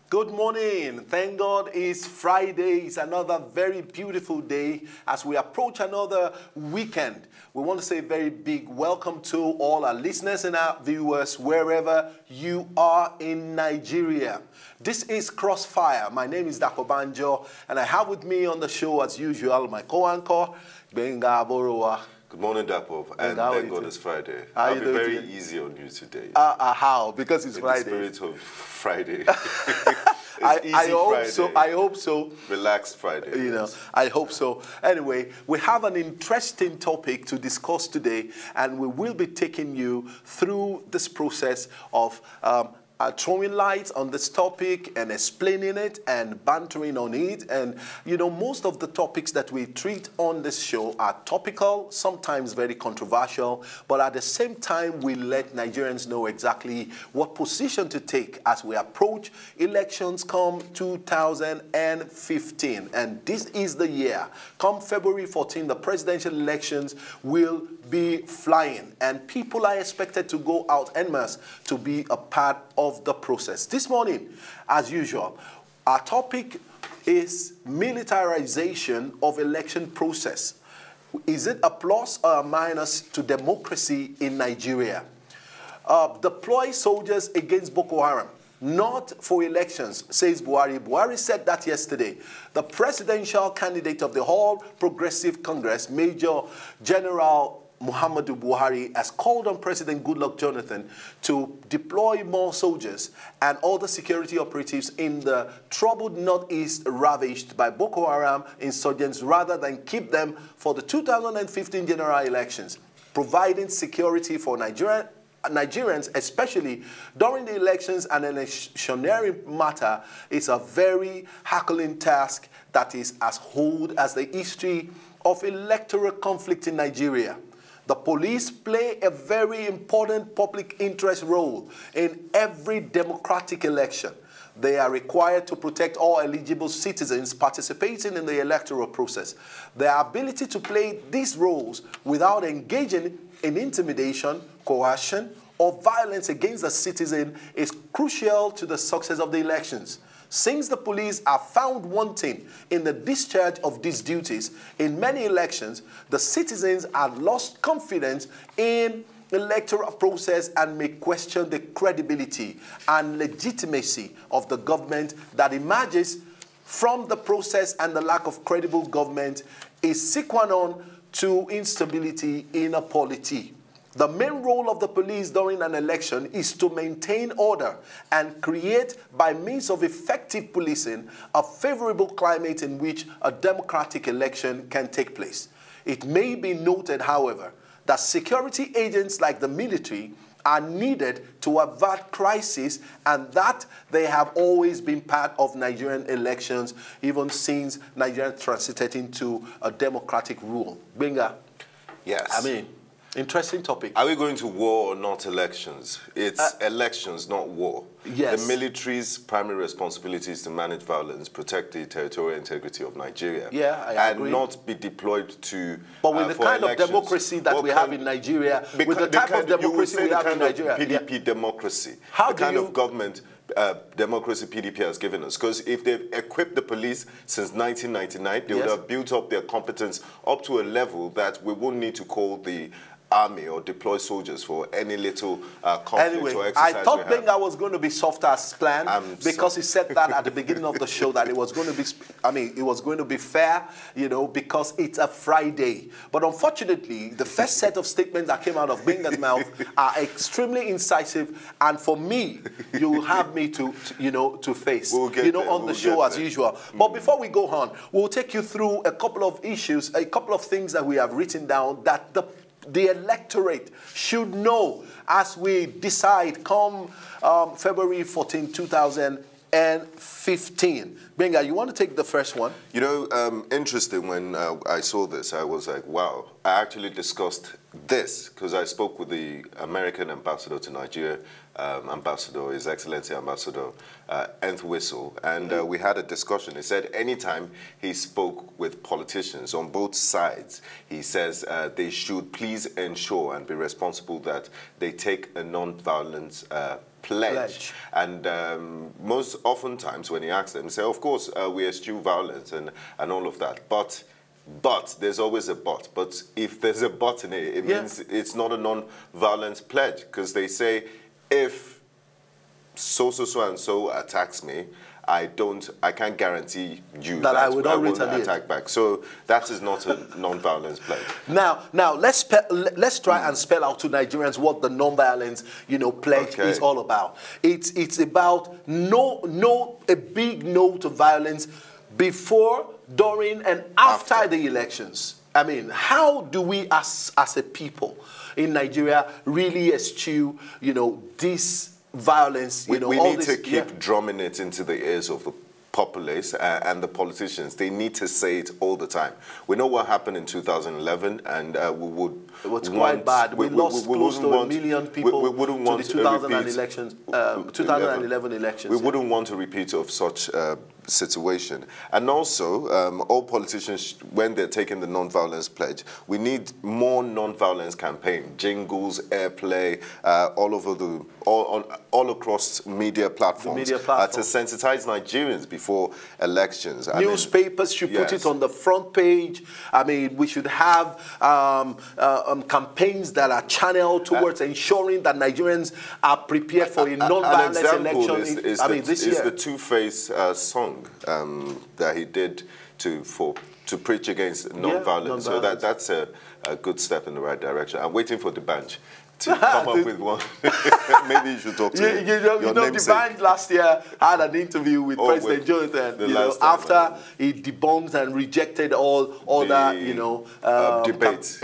Good morning. Thank God it's Friday. It's another very beautiful day as we approach another weekend. We want to say a very big welcome to all our listeners and our viewers wherever you are in Nigeria. This is Crossfire. My name is Dako Banjo, and I have with me on the show as usual my co-anchor, Benga Borowa. Good morning, Dapo, and thank God it's Friday. I'll be very easy on you today. How? Because it's Friday. The spirit of Friday. I hope so. Relaxed Friday. You know, I hope so. Anyway, we have an interesting topic to discuss today, and we will be taking you through this process of throwing light on this topic and explaining it and bantering on it. And, you know, most of the topics that we treat on this show are topical, sometimes very controversial, but at the same time, we let Nigerians know exactly what position to take as we approach elections come 2015. And this is the year. Come February 14, the presidential elections will be flying, and people are expected to go out en masse to be a part of the process. This morning, as usual, our topic is militarization of election process. Is it a plus or a minus to democracy in Nigeria? Deploy soldiers against Boko Haram, not for elections, says Buhari. Buhari said that yesterday. The presidential candidate of the All Progressive Congress, Major General Muhammadu Buhari, has called on President Goodluck Jonathan to deploy more soldiers and other security operatives in the troubled northeast ravaged by Boko Haram insurgents rather than keep them for the 2015 general elections. Providing security for Nigerians, especially during the elections and electioneering matter, is a very hackling task that is as old as the history of electoral conflict in Nigeria. The police play a very important public interest role in every democratic election. They are required to protect all eligible citizens participating in the electoral process. Their ability to play these roles without engaging in intimidation, coercion, or violence against the citizen is crucial to the success of the elections. Since the police are found wanting in the discharge of these duties in many elections, the citizens have lost confidence in the electoral process and may question the credibility and legitimacy of the government that emerges from the process, and the lack of credible government is sine qua non to instability in a polity. The main role of the police during an election is to maintain order and create, by means of effective policing, a favorable climate in which a democratic election can take place. It may be noted, however, that security agents like the military are needed to avert crisis, and that they have always been part of Nigerian elections, even since Nigeria transited into a democratic rule. Benga. Yes. I mean, interesting topic. Are we going to war or not elections? It's elections, not war. Yes. The military's primary responsibility is to manage violence, protect the territorial integrity of Nigeria. Yeah, I agree. And not be deployed to But with the kind elections. of democracy that we have in Nigeria, with the type of democracy we have in Nigeria. PDP democracy. How the kind of government democracy PDP has given us. Because if they've equipped the police since 1999, they would have built up their competence up to a level that we wouldn't need to call the army or deploy soldiers for any little conflict or exercise. I thought Benga was going to be soft as planned because he said that at the beginning of the show that it was going to be, it was going to be fair, you know, because it's a Friday. But unfortunately, the first set of statements that came out of Benga's mouth are extremely incisive, and for me, you have me to face, on the show as usual. But before we go on, we'll take you through a couple of issues, a couple of things that we have written down that the electorate should know as we decide come February 14, 2015. Benga, you want to take the first one? You know, interesting, when I saw this, I was like, wow. I actually discussed this, because I spoke with the American ambassador to Nigeria, Ambassador, His Excellency Ambassador Entwistle, and we had a discussion. He said anytime he spoke with politicians on both sides, he says they should please ensure and be responsible that they take a non-violence pledge. And most oftentimes when he asks them, say, of course, we eschew violence and all of that, but there's always a but. But if there's a but in it, it means it's not a non-violence pledge, because they say if so and so attacks me, I can't guarantee you that I won't attack back. So that is not a non-violence pledge. Now let's try and spell out to Nigerians what the non-violence, pledge is all about. It's about a big no to violence before, during, and after the elections. I mean, how do we as a people in Nigeria really eschew, this violence? We need to keep drumming it into the ears of the populace and the politicians. They need to say it all the time. We know what happened in 2011, and we would. It was quite bad. We lost close to 1 million people to the 2011 elections. We wouldn't want a repeat of such situation. And also, all politicians, when they're taking the non-violence pledge, we need more non-violence campaign, jingles, airplay, all across media platforms, to sensitize Nigerians before elections. Newspapers should put it on the front page. I mean, we should have campaigns that are channeled towards ensuring that Nigerians are prepared for a non-violence election. This year. Is the Two-Face song that he did to preach against non-violence. So that's a good step in the right direction. I'm waiting for the bunch to come up with one. Maybe you should talk to him. The band last year had an interview with President Jonathan, after he debunked and rejected all that, debates.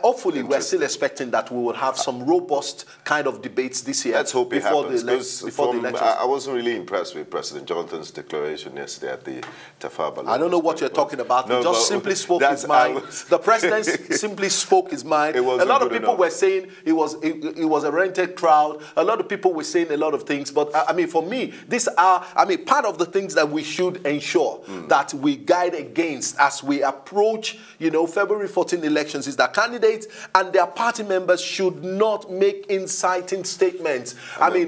Hopefully, we're still expecting that we will have some robust kind of debates this year. Let's hope it happens. Before the elections. I wasn't really impressed with President Jonathan's declaration yesterday at the Tafaba. I don't know what you're talking about. He just simply spoke his mind. The president simply spoke his mind. A lot of people were saying it was a rented crowd. A lot of people were saying a lot of things, but for me, these are part of the things that we should ensure that we guide against as we approach February 14 elections, is that candidates and their party members should not make inciting statements. Very,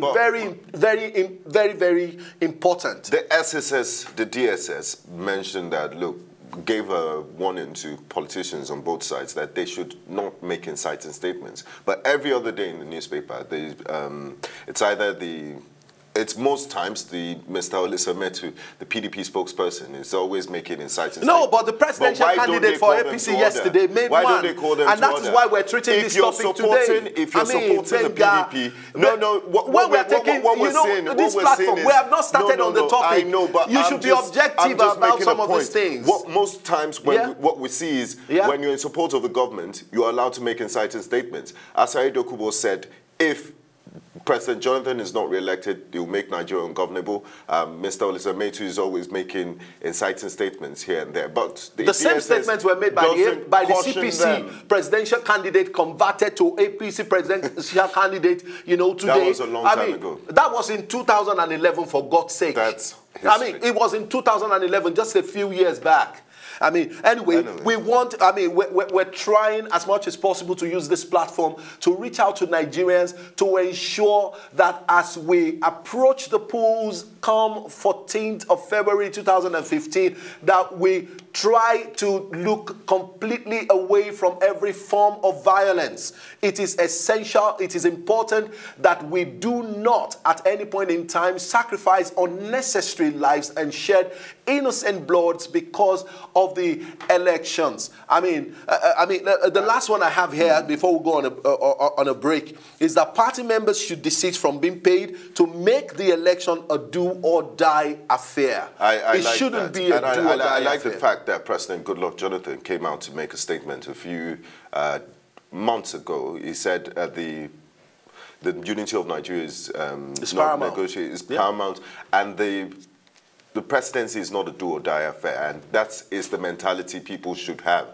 very, very, very important. The SSS, the DSS mentioned that, look, gave a warning to politicians on both sides that they should not make inciting statements. But every other day in the newspaper, it's most times Mr. Olisametu, the PDP spokesperson, is always making inciting statements. No, but the presidential candidate for APC yesterday made one. Why don't they call them and that is why we're treating this topic today. If you're supporting the PDP, what we're saying, we have not started on the topic. I know, but you should be objective about some of these things. Most times what we see is when you're in support of the government, you're allowed to make inciting statements. As Saheed Okubo said, if President Jonathan is not re-elected, he will make Nigeria ungovernable. Mr. Olisametu is always making inciting statements here and there. But the same statements were made by the CPC presidential candidate converted to APC presidential candidate, today. That was a long time ago. That was in 2011, for God's sake. That's history. It was in 2011, just a few years back. Anyway, we're trying as much as possible to use this platform to reach out to Nigerians to ensure that as we approach the polls come 14th of February 2015, that we try to look completely away from every form of violence. It is essential, it is important that we do not at any point in time sacrifice unnecessary lives and shed innocent bloods because of the elections. The last one I have here before we go on a break is that party members should desist from being paid to make the election a do-or-die affair. It shouldn't be a do-or-die affair. I like the fact that President Goodluck Jonathan came out to make a statement a few months ago. He said the unity of Nigeria is paramount. paramount, and the presidency is not a do or die affair, and that is the mentality people should have,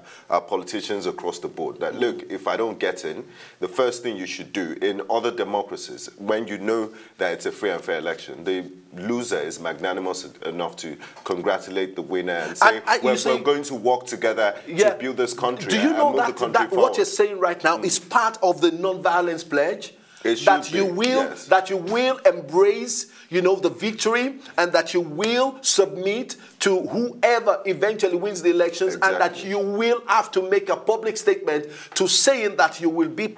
politicians across the board, that look, if I don't get in, the first thing you should do in other democracies, when you know that it's a free and fair election, the loser is magnanimous enough to congratulate the winner and say, we're going to work together to build this country. Do you know and move the country forward. What you're saying right now is part of the non-violence pledge? That you will embrace, you know, the victory, and that you will submit to whoever eventually wins the elections, and that you will have to make a public statement to saying that you will be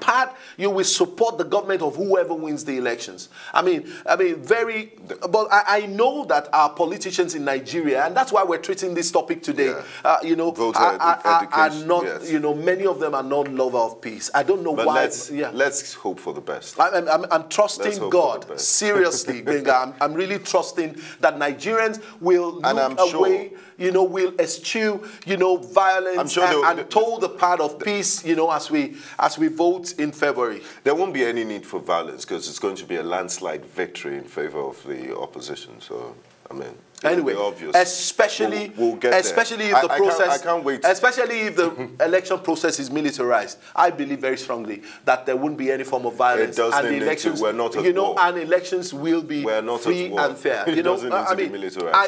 you will support the government of whoever wins the elections. I mean, but I know that our politicians in Nigeria, and that's why we're treating this topic today, you know, are not, you know, many of them are not lovers of peace. I don't know why. Let's hope for the best. I'm trusting God, seriously, Benga. I'm really trusting that Nigerians will look away, you know, will eschew, you know, violence and toe the path of peace, you know, as we vote in February. There won't be any need for violence because it's going to be a landslide victory in favor of the opposition. So, I mean, anyway, especially if the process, I can't wait. Especially if the election process is militarized, I believe very strongly that there wouldn't be any form of violence, and the elections, and elections will be free and fair. You know, I mean,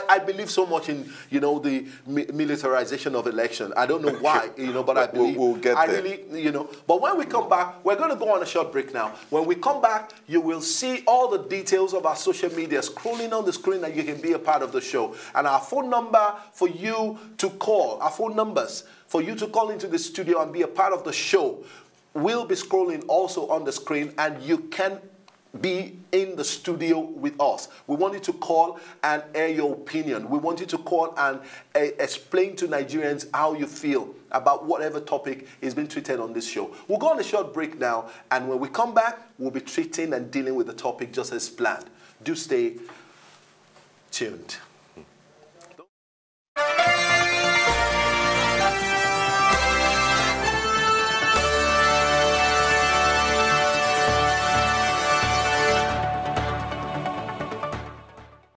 I believe so much in, you know, the militarization of election. I don't know why, you know, but I believe. We'll get there. Really, you know. But when we come back, we're going to go on a short break now. When we come back, you will see all the details of our social media scrolling on the screen, and you can be a part of the show. And our phone number for you to call, our phone numbers for you to call into the studio and be a part of the show will be scrolling also on the screen, and you can be in the studio with us. We want you to call and air your opinion. We want you to call and explain to Nigerians how you feel about whatever topic is being treated on this show. We'll go on a short break now, and when we come back, we'll be treating and dealing with the topic just as planned. Do stay tuned.